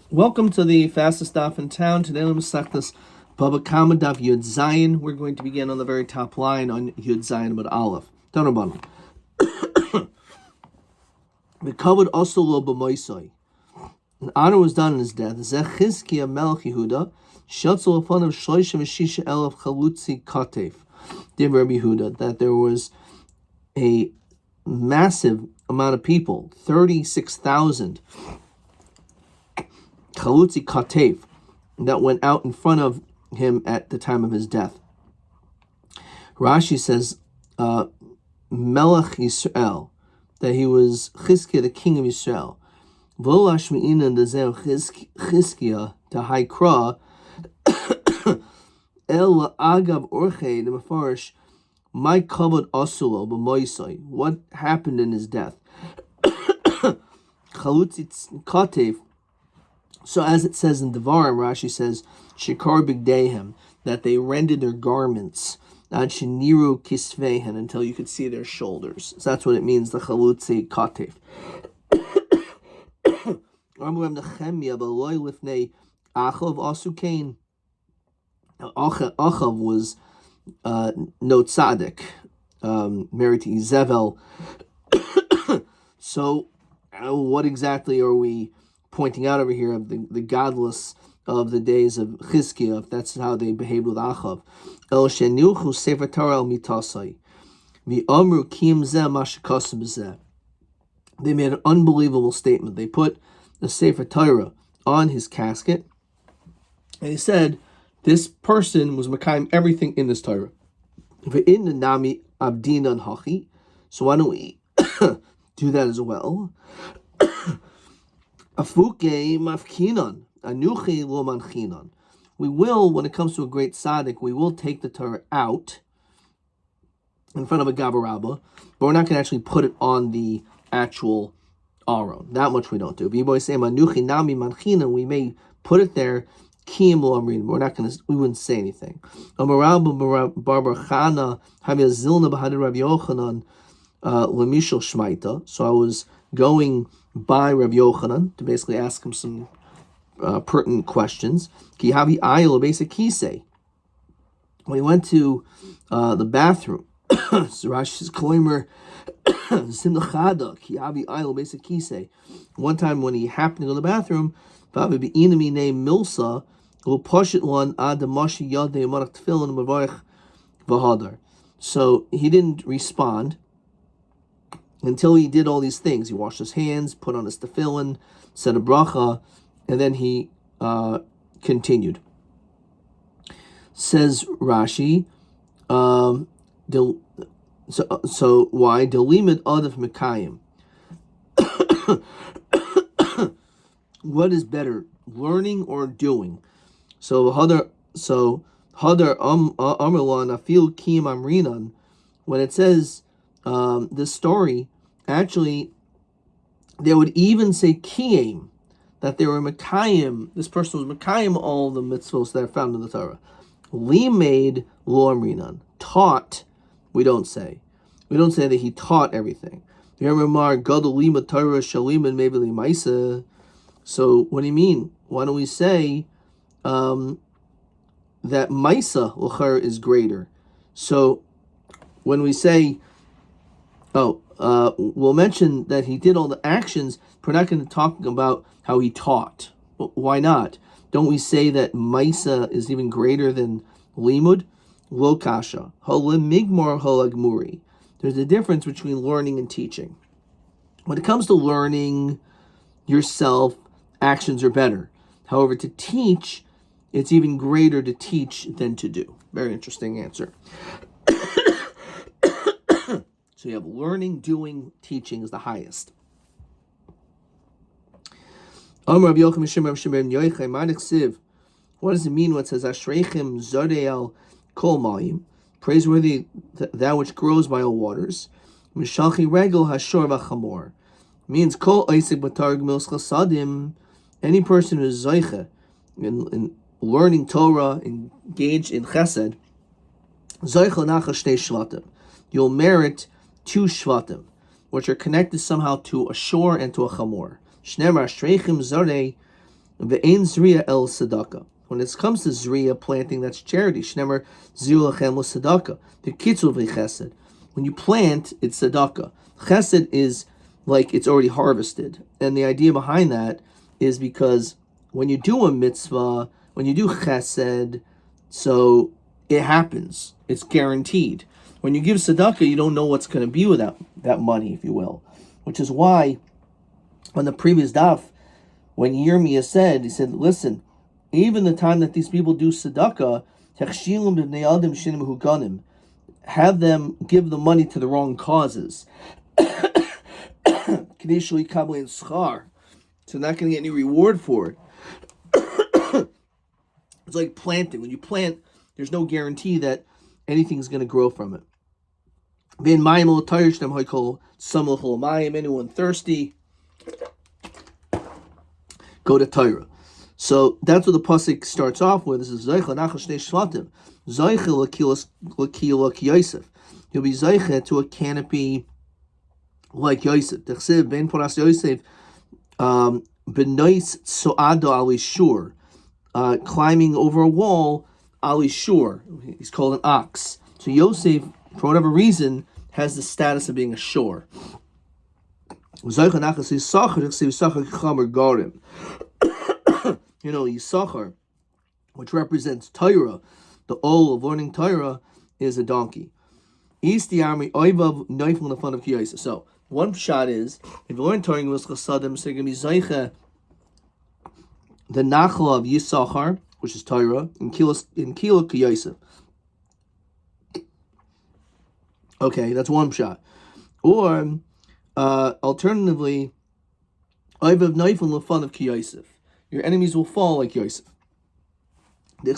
Welcome to the fastest daf in town. Today we're Masechtas Bava Daf Yud Zayin. We're going to begin on the very top line on Yud Zayin but Aleph. Tanabon. The covered also lo b'moisoi. An honor was done in his death. Zech Chizkiah Melech Yehuda shetzel upon him shloisha v'shisha elef chalutzi katef. Div Rabbi Yehuda that there was a massive amount of people, 36,000. Chalutzi Katev, that went out in front of him at the time of his death. Rashi says, Melech Yisrael, that he was Chizkiah, the king of Yisrael. V'lo lashmi'ina d'zeh Chizkiah t'haikra el agav orchei the mefarish my kavod asulo b'moisai. What happened in his death? Chalutzi Katev. So as it says in Devarim, Rashi says, Shikar bigdehem, that they rended their garments, ad sheniru kisvehen, until you could see their shoulders. So that's what it means, the chalutzi katev. Achav was no tzaddik, married to Izebel. So what exactly are we pointing out over here of the godless of the days of Chizkiah, if that's how they behaved with Achav? El shenuchu sefer Torah el mitasai v'amru kim zeh mashakasim b'zeh. They made an unbelievable statement. They put the sefer Torah on his casket, and he said, this person was makayim everything in this Torah. V'in nami abdinan hachi. So why don't we do that as well? Afuke mafkinan, anuchi lo manchinan. We will, when it comes to a great tzaddik, we will take the Torah out in front of a gabarabba, but we're not going to actually put it on the actual aron. That much we don't do. V'boy say anuchi nami manchinan. We may put it there. Kiyim lo amrin. We're not going to. We wouldn't say anything. Amarabba barbar chana havia zilna b'hadir Rabbi Yochanan lemishel shmaita. So I was going by Rabbi Yochanan to basically ask him some pertinent questions. Ki havi ayel basic kisei. When he went to the bathroom, so Rashi says koimer simnachada ki havi ayel basic kisei. One time when he happened to go to the bathroom, Bava be'inami named Milsa will push it one ad mashi yadei marach tefillin mevarich v'hadar. So he didn't respond until he did all these things. He washed his hands, put on his tefillin, said a bracha, and then he continued. Says Rashi, so why? Delimit adif mekayim. What is better, learning or doing? So hadar amrlan afil kim amrinan. When it says this story, actually, they would even say kiyim, that they were mekayim. This person was mekayim all the mitzvos that are found in the Torah. Li made lo amrinan, taught. We don't say that he taught everything. So what do you mean? Why don't we say that Maisa l'char is greater? So when we say, we'll mention that he did all the actions, but we're not going to talk about how he taught. Well, why not? Don't we say that Maisa is even greater than Limud? Lo kasha. Migmor halagmuri. There's a difference between learning and teaching. When it comes to learning yourself, actions are better. However, to teach, it's even greater to teach than to do. Very interesting answer. So you have learning, doing, teaching is the highest. What does it mean when it says Ashreichem Zodeal Kol Mayim, praiseworthy that which grows by all waters? Mishalchi Regel Hashor V'Chamor means Kol Oisik B'Targ Mils Chasadim. Any person who is Zoiche in learning Torah, engaged in Chesed, Zoiche Nacha Shnei Shvatim, you'll merit 2 Shvatim, which are connected somehow to a shore and to a chamor. Shnemar Shreichim Zorei Ve'ein zriya el tzedakah. When it comes to zriya, planting, that's charity. Shnemer ziru lachem l'tzedakah. V'kitzu v'chesed. When you plant, it's tzedakah. Chesed is like it's already harvested. And the idea behind that is because when you do a mitzvah, when you do chesed, so it happens. It's guaranteed. When you give tzedakah, you don't know what's going to be with that money, if you will. Which is why, on the previous daf, when Yomi said, he said, listen, even the time that these people do tzedakah, have them give the money to the wrong causes. So they're not going to get any reward for it. It's like planting. When you plant, there's no guarantee that anything's going to grow from it. Anyone thirsty, go to Torah. So that's what the pasuk starts off with. This is Zeicha Nachal Shnei Shvatim. Zeicha l'kiyok Yosef. You'll be Zeicha to a canopy like Yosef. T'chsev ben Poras Yosef benois tzoado ali shur. Climbing over a wall, ali shur. He's called an ox. So Yosef, for whatever reason, has the status of being a shore. Zeicha Nachal Yisachar. T'chsev Yisachar Chamer Garim. You know, Yisachar, which represents Torah, the ol of learning Torah, is a donkey. East the army, oivav knife in the fun of kiyasa. So one shot is if you learn Torah in Chasadim, so you're gonna be zeicha the nachla of Yisachar, which is Torah, in kilo kiyasa. Okay, that's one shot. Or alternatively, oivav knife in the fun of kiyasa. Your enemies will fall like Yosef. And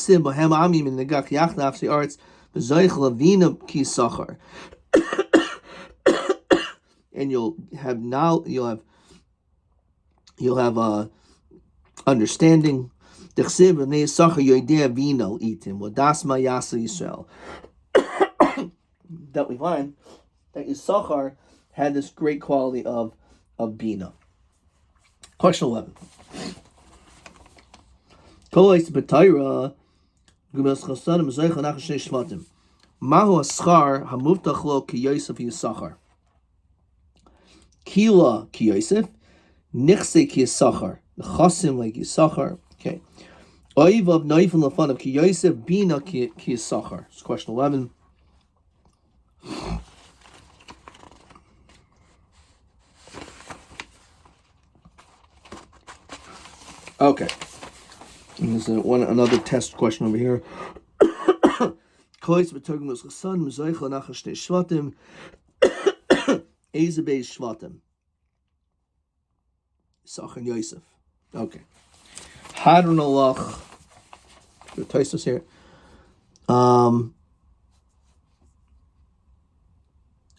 you'll have understanding. That we find that Yisachar had this great quality of bina. Question 11. Kolis b'Torah gumas chasadim zeicha nachal shnei shvatim. Mahu aschar hamuftach lo ki Yosef Yisachar. Kila ki Yosef, nichse ki Yisachar. Nechasim like Yisachar. Okay. Oivav noifin lefan of ki Yosef, bina ki Yisachar. It's question 11. Okay. And there's another test question over here. Kois b'Torah chasadim zeicha nachal shnei shvatim. Eze beis shvatim. Yisachar and Yosef. Okay. Hadron alach. The Tosfos here.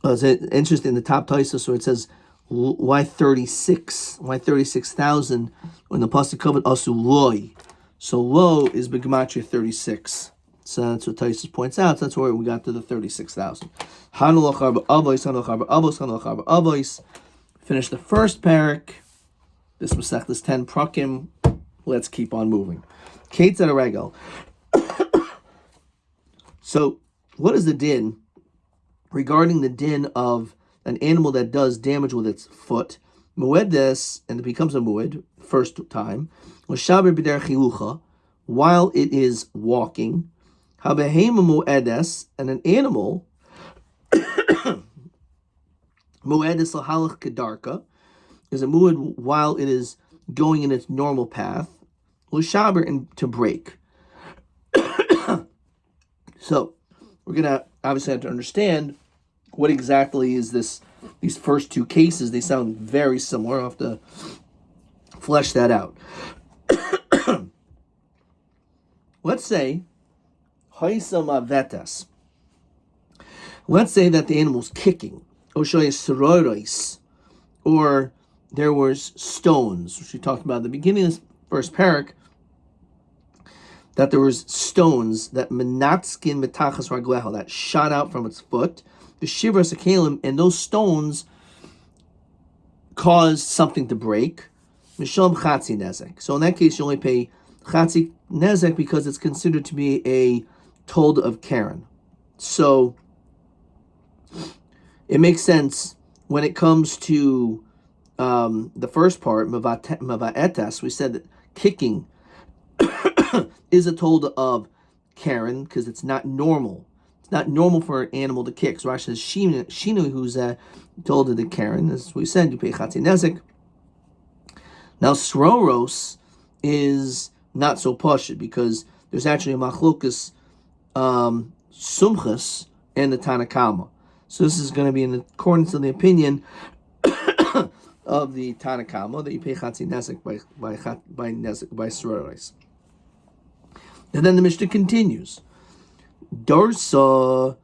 It's interesting. The top Tosfos where it says why 36? Why 36,000 when the pasuk covered asu loy? So lo is b'gematria 36. So that's what Tosfos points out. So that's where we got to the 36,000. Hanulach arba avos, hanulach arba avos, hanulach arba avos. Finish the first parak. This was Masechtas 10 prakim. Let's keep on moving. Kate's at a regel. So, what is the din regarding the din of an animal that does damage with its foot? Muedes, and it becomes a mued first time. L'shaber b'derech hilucha, while it is walking. Habehema muedes, and an animal. Muedes lahalach kedarka is a mued while it is going in its normal path. L'shaber, and to break. So we're gonna obviously have to understand what exactly is this. These first two cases, they sound very similar. I'll have to flesh that out. Let's say, let's say that the animal's kicking, or there was stones, which we talked about at the beginning of this first parak, that there was stones that menatzkin metachas ragleho, that shot out from its foot, the shiver sakalim, and those stones caused something to break. Misham Chatzi Nezek. So in that case, you only pay Chatzi Nezek because it's considered to be a tolda of Karen. So it makes sense when it comes to the first part, Mava'etas. We said that kicking is a tolda of Karen because it's not normal. It's not normal for an animal to kick. So Rashi says Shinu, who's tolda to Karen. As we said, you pay Chatzi Nezek. Now Sroros is not so pashut because there's actually a machlokas sumchas and the Tanakama. So this is going to be in accordance to the opinion of the Tanakama that you pay Chatzi Nezek by Sroros. And then the Mishnah continues. Darsa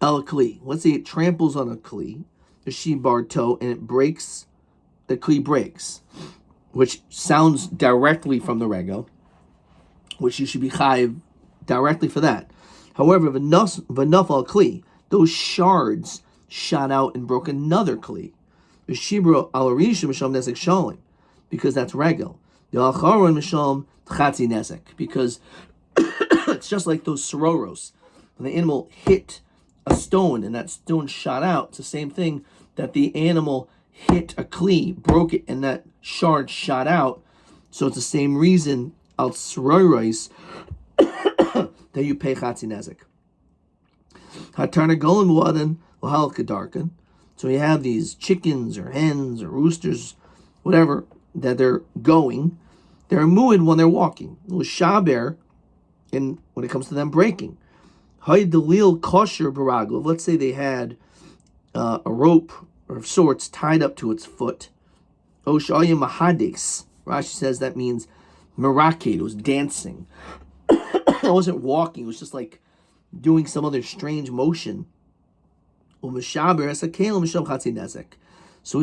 al kli. Let's say it tramples on a kli, the shebar toe, and it breaks. The kli breaks, which sounds directly from the rego, which you should be chayiv directly for that. However, v'naf al kli, those shards shot out and broke another kli. The shibro al rishon misham nezek shalim, because that's rego. The acharon misham chatzi nezek, because it's just like those sororos. When the animal hit a stone and that stone shot out, it's the same thing that the animal hit a kli, broke it, and that shard shot out. So it's the same reason al sororos that you pay chatzi nezek. Hatarnagolim muadan lahal kedarkan. So you have these chickens or hens or roosters, whatever, that they're going. They're muad when they're walking. L'shaber, and when it comes to them breaking. Hay delil kosher baragl. Let's say they had a rope of sorts tied up to its foot. Oshaya mahades. Rashi says that means meraked. It was dancing. It wasn't walking. It was just like doing some other strange motion. So we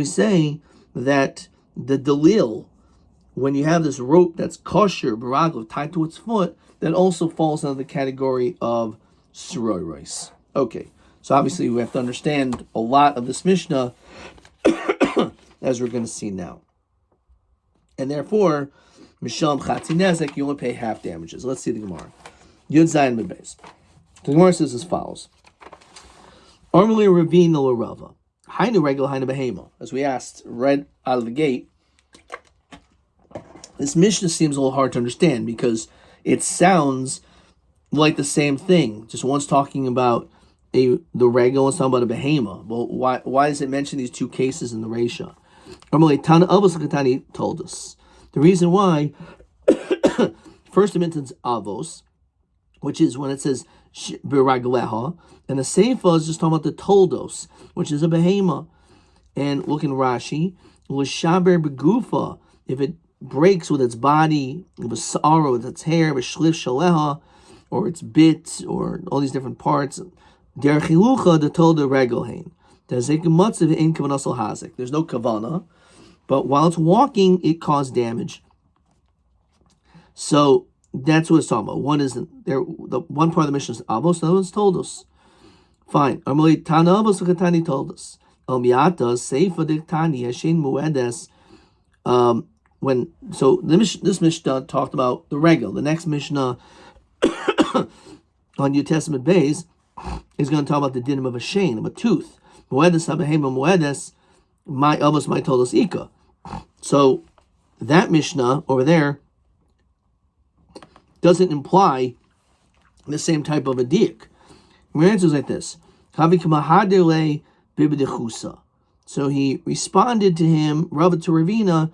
say that the delil, when you have this rope that's kosher baragl tied to its foot, that also falls under the category of sororos. Okay, so obviously we have to understand a lot of this Mishnah as we're going to see now. And therefore, Misham Chatzi Nezek, you only pay half damages. Let's see the Gemara. Yud Zayin Mebez. The Gemara says as follows. Armali Ravina Larava. Hainu Regel Hainu Behema. As we asked right out of the gate, this Mishnah seems a little hard to understand because it sounds like the same thing. Just one's talking about the regel, one's talking about a behema. Well, why does it mention these two cases in the Reisha? Tana Avos Katani told us. The reason why, first it mentions Avos, which is when it says Biragleha, and the Seifa is just talking about the Toldos, which is a behema. And look in Rashi, L'shaber Begufa, if it breaks with its body, with sorrow, with its hair, with shlif shaleha, or its bits, or all these different parts. There's no kavana, but while it's walking, it caused damage. So that's what it's talking about. One is there. The one part of the mission is avos, the other one's told us. Fine. Amali tana avos katani told us. Miata seifa diktani hashin muedes. This Mishnah talked about the regel. The next Mishnah on New Testament base is going to talk about the dinim of a shane, of a tooth. Moedes habehema moedes, my avos my tolos ika. So that Mishnah over there doesn't imply the same type of a diak. My answer is like this: so he responded to him, Rabbi to Ravina,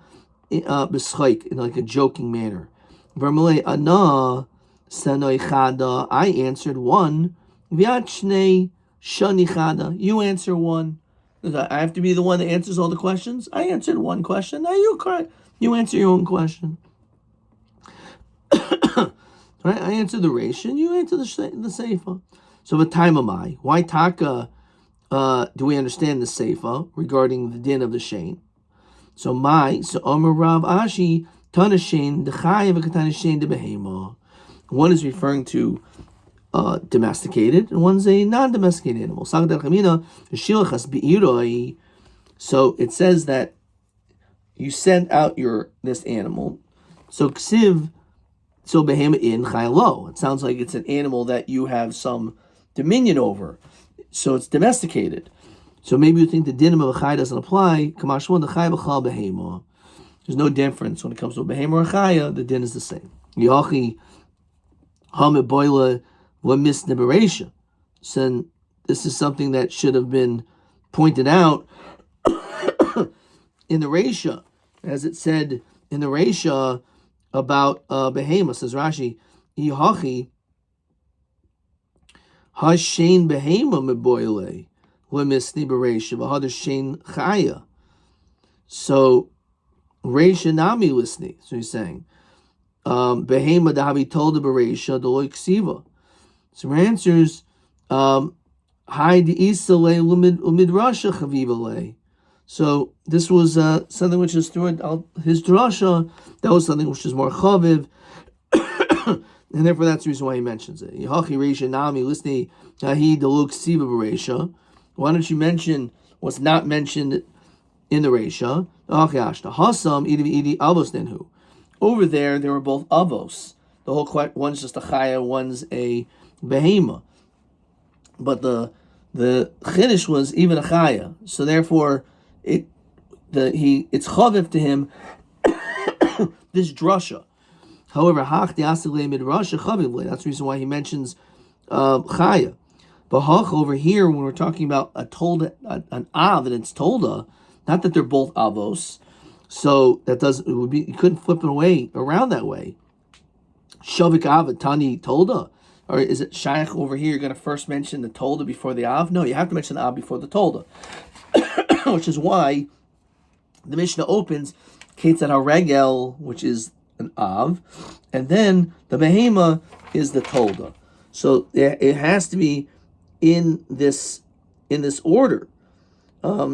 in like a joking manner. I answered one. You answer one. I have to be the one that answers all the questions. I answered one question. Now you answer your own question. Right? I answer the ration. You answer the seifa. So the time am I? Why taka? Do we understand the seifa regarding the din of the shane? So Omer Rav Ashi Tanashin the Chayav Katanashin the Behema. One is referring to domesticated, and one's a non-domesticated animal. So it says that you send out this animal. So ksiv, so behema in chaylo. It sounds like it's an animal that you have some dominion over. So it's domesticated. So maybe you think the dinim of a chay doesn't apply. Kamashwan the chay b'chal behema. There's no difference when it comes to a behema or a chaya. The din is the same. Yachi hameboila lemisniberesha. So this is something that should have been pointed out in the Reisha, as it said in the Reisha about behema. Says Rashi, Ihachi hashein behema meboile lemisni bereisha v'hader shein chaya. So Reisha nami lisni. So he's saying behema dahavi told the bereisha the loy ksiva. So he answers hi the isale umidrasha chavivale. So this was something which is through his drasha. That was something which is more chaviv, and therefore that's the reason why he mentions it. Yehachi reisha nami lisni ahi deluk siva bereisha. Why don't you mention what's not mentioned in the reisha? Hasam idi avos nenhu. Over there, they were both avos. The whole one's just a chaya, one's a behema. But the chiddush was even a chaya. So therefore, it's chaviv to him this drasha. However, hach de'asilei midrasha chaviv. That's the reason why he mentions chaya. But hach over here, when we're talking about an av and it's tolda, not that they're both avos, so you couldn't flip it away around that way. Shavik av tani tolda. Or is it shaykh over here? You're going to first mention the tolda before the av? No, you have to mention the av before the tolda. Which is why the Mishnah opens Ketzad HaRegel, which is an av, and then the behema is the tolda. So it has to be in this order,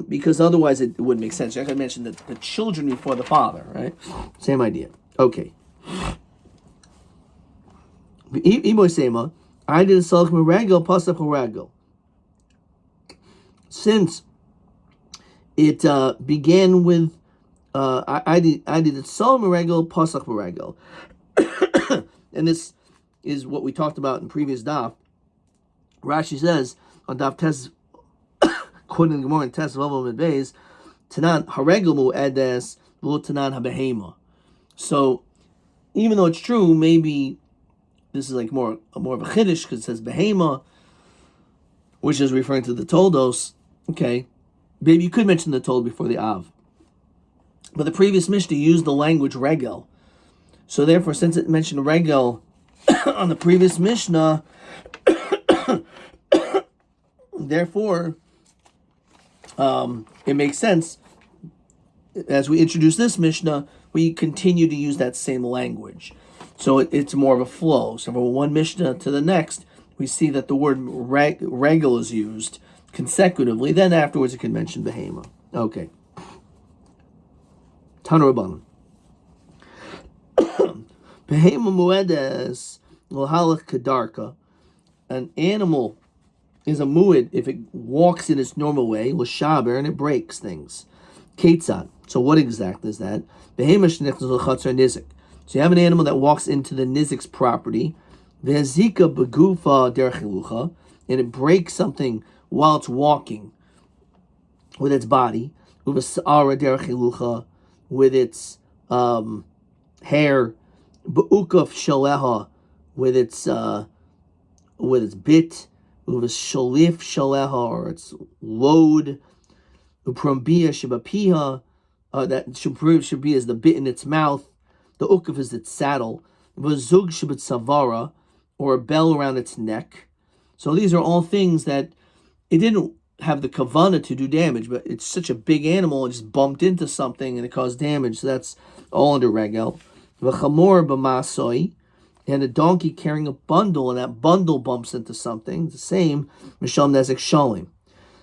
because otherwise it wouldn't make sense. You're going to mention the children before the father, right? Same idea. Okay. I did a salach meragel pasach meragel. Since it began with I did a salach meragel pasach meragel, and this is what we talked about in previous daf. Rashi says on daf tes, quoting the Gemara in tes v'avol midbeis, tanan haregel mu'edes v'lo tanan habehema. So even though it's true, maybe this is like more of a chiddush because it says behema, which is referring to the toldos. Okay, maybe you could mention the told before the av, but the previous Mishnah used the language regel. So therefore, since it mentioned regel on the previous Mishnah, therefore it makes sense as we introduce this Mishnah, we continue to use that same language. So it's more of a flow. So from one Mishnah to the next, we see that the word regel is used consecutively. Then afterwards, it can mention behema. Okay. Tanur Behema muedes l'halach kedarka. An animal is a mued if it walks in its normal way, l'shaber, and it breaks things. Ketzad. So what exactly is that? Behema shenichnas l'chatzar nizik. So you have an animal that walks into the nizik's property, ve'azika begufa derech, and it breaks something while it's walking with its body, uvasara derech, with its hair, be'ukaf shaleha, with its bit, uvashalif shaleha, or its load, uprambia shabapiha, that should be as the bit in its mouth. The ukaf is its saddle, v'zug shabbat savara, or a bell around its neck. So these are all things that it didn't have the kavana to do damage, but it's such a big animal, it just bumped into something and it caused damage. So that's all under regel. V'chamor b'masoi, and a donkey carrying a bundle, and that bundle bumps into something. The same, mishal nezek shalim.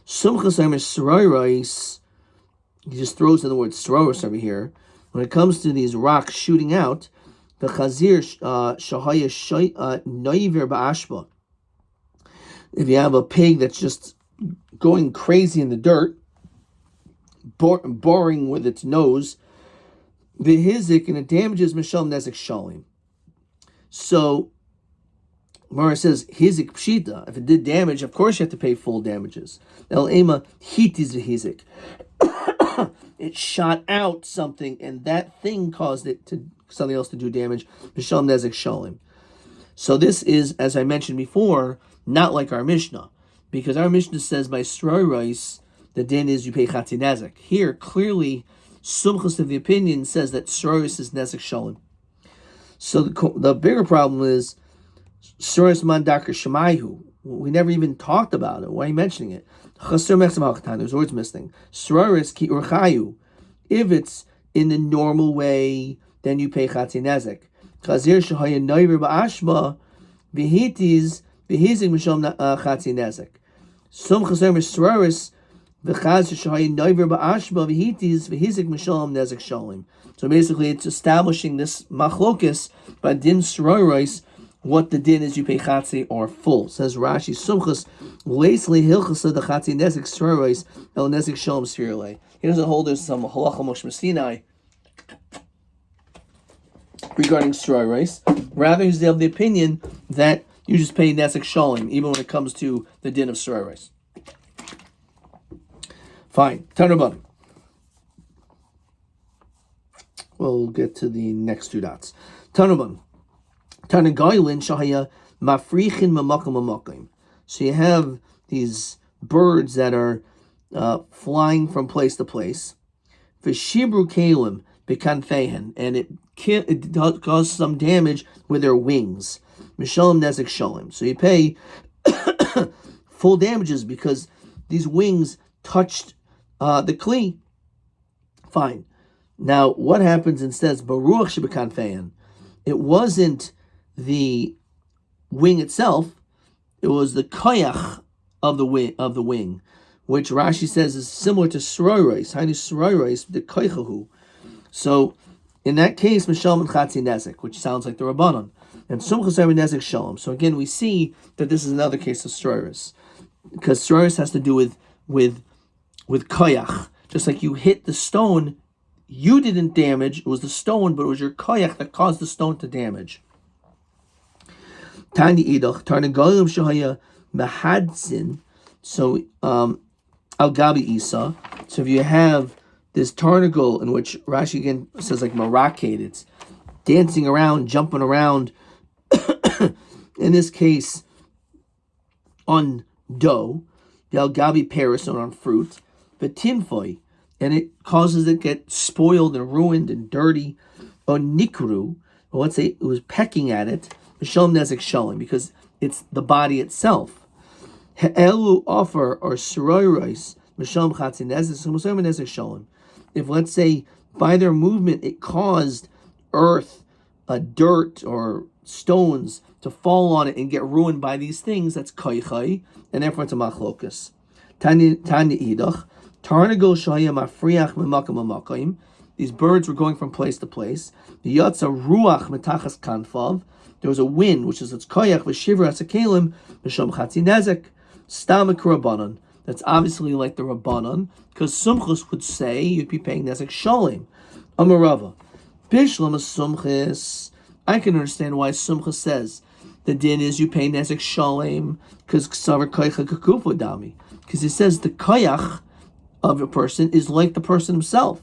Sumchas sroiros, he just throws in the word sroiros over here. When it comes to these rocks shooting out, the chazir shahaya noiver ba'ashba. If you have a pig that's just going crazy in the dirt, boring with its nose, V'hizik, and it damages Mishal Nezek Shalim. So, Mara says, hizik pshita. If it did damage, of course you have to pay full damages. El ema hitiz v'hizik. It shot out something, and that thing caused it to something else to do damage. Mishal Nezek Shalim. So this is, as I mentioned before, not like our Mishnah, because our Mishnah says by sroiros the din is you pay chatzi nezek. Here, clearly, Sumchus of the opinion says that sroiros is nezek shalim. So the bigger problem is sroiros man dakar shemayhu. We never even talked about it. Why are you mentioning it? Chaser mechsam halchatan. There's words missing. Sroiros ki urchayu. If it's in the normal way, then you pay chatzi nezek. Chazir shahaya noiver ba'ashba v'hitiz v'hizik mishom chatzi nezek. Some chaser misroiros. So basically, it's establishing this machlokis by din sroiros, what the din is you pay chatzi or full. Says Rashi, Sumchus leisli hilchasa the chatzi nezek sroiros el nezek shalom sfirle. He doesn't hold there's some halacha Moshe Sinai regarding sroiros. Rather, he's of the opinion that you just pay nezek shalom even when it comes to the din of sroiros. Fine. Tanraban. We'll get to the next two dots. Tanraban. Tanagaylin shahaya mafrichin mamakam mamakim. So you have these birds that are flying from place to place. V'shibru kalim bekanfehen, and it causes some damage with their wings. Mishalem nezek shalim. So you pay full damages because these wings touched the kli. Fine. Now, what happens instead? Baruch shebekanfein. It wasn't the wing itself; it was the koyach of the wing, which Rashi says is similar to sroiros. Hainu sroiros the koychahu. So, in that case, mishalom and chatzi nezek, which sounds like the rabbanon, and sumchas nezek shalom. So again, we see that this is another case of sroiros, because sroiros has to do with koyach. Just like you hit the stone, you didn't damage, it was the stone, but it was your koyach that caused the stone to damage. Tani idach, tarnagolim shahaya mahadzin, so al gabi isa. So if you have this tarnagol in which Rashi again says like marakate, it's dancing around, jumping around, in this case, on dough, Del Gabi Paris on fruit, but tinfoy, and it causes it to get spoiled and ruined and dirty. Or nikru, or let's say it was pecking at it, Mishalom Nezek Shalom, because it's the body itself. He'elu offer or sroiros, Mishalom Chatzi Nezek Shalom. If let's say by their movement it caused earth, dirt, or stones to fall on it and get ruined by these things, that's koichai, and therefore it's a machlokas. Tanya idach, tarnagol shaya mafriach memakam mamakim. These birds were going from place to place. The yatsa ruach metachas kanfav. There was a wind, which is its koyach v'shivra asakalim v'shom chatzi nezek stamak rabbanon. That's obviously like the rabbanon, because sumchus would say you'd be paying nezek shalim. Amarava bishlam sumchus. I can understand why Sumcha says the din is you pay nezek shalem because ksavar koyach kakufa dami, because it says the koyach of a person is like the person himself.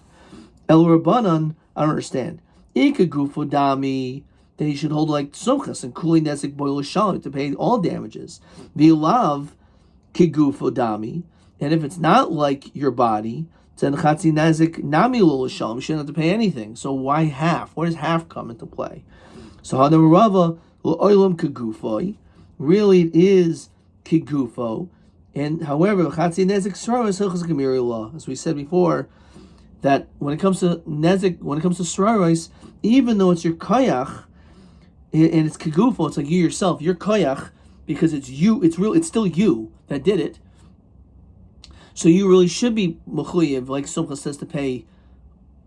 El Rabbanan, I don't understand. Ika gufu dami, then he should hold like Sumchas and kuli nezek boil shalem to pay all damages. V'lav kigufu dami, and if it's not like your body, then chatzi nezek nami lul shalem, you shouldn't have to pay anything. So why half? Where does half come into play? So Hadam Rava Oilam Kigufo, really it is Kigufo, and however Chatzi Nezek Sroros Hilchos Gemiri law, as we said before, that when it comes to Nezek, when it comes to Sroros, even though it's your koyach and it's Kigufo, it's like you yourself, your koyach, because it's you, it's still you that did it. So you really should be mechuyev, like Sumcha says, to pay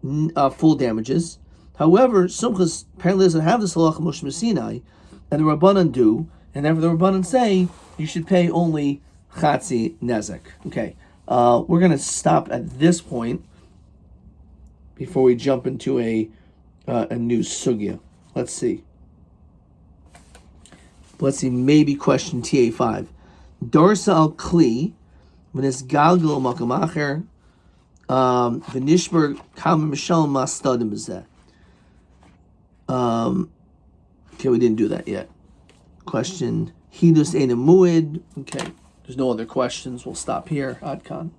full damages. However, Sumchas apparently doesn't have this halacha Moshe Sinai, and the Rabbanan do, and therefore the Rabbanan say you should pay only chatzi nezek. Okay, we're going to stop at this point before we jump into a a new sugya. Let's see. Maybe question TA5. Dorsa al Kli, V'nis Galgal Makam Acher, V'nishber Kam Mishal Mastadim Zeh. Okay, we didn't do that yet. Question Hidus Ein Muid. Okay, there's no other questions. We'll stop here. Adkan.